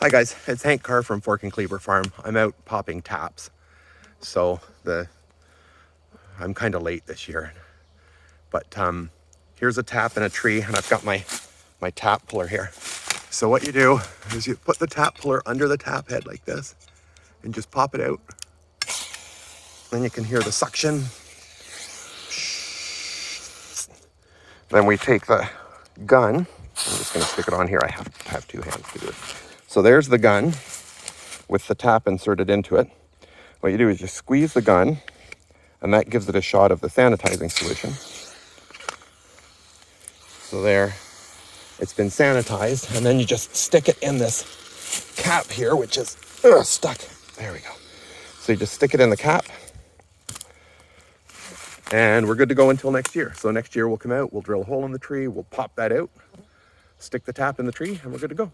Hi guys, it's Hank Carr from Fork and Cleaver Farm. I'm out popping taps. So I'm kind of late this year. But here's a tap in a tree, and I've got my tap puller here. So what you do is you put the tap puller under the tap head like this and just pop it out. Then you can hear the suction. Then we take the gun. I'm just going to stick it on here. I have two hands to do it. So there's the gun with the tap inserted into it. What you do is you squeeze the gun, and that gives it a shot of the sanitizing solution. So there, it's been sanitized, and then you just stick it in this cap here, which is stuck. There we go. So you just stick it in the cap, and we're good to go until next year. So next year we'll come out, we'll drill a hole in the tree, we'll pop that out, stick the tap in the tree, and we're good to go.